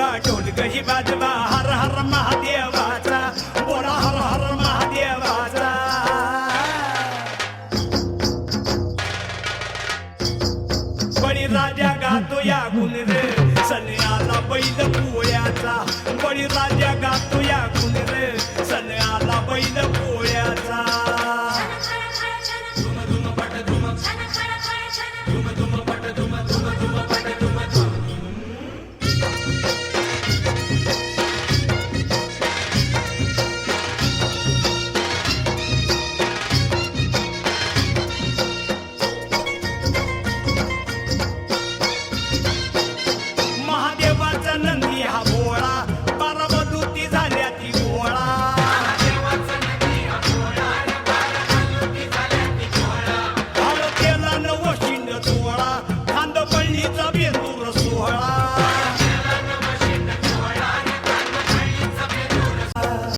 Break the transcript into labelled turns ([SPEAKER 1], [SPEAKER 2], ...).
[SPEAKER 1] वाजवा ढोलकही वाजवा हर हर महादेवाचा बोला हर हर महादेवाचा बळीराजा गातो या गुण रे सण आला बैल पोळ्याचा बळीराजा गातो या गुण रे सण आला बैल पोळ्याचा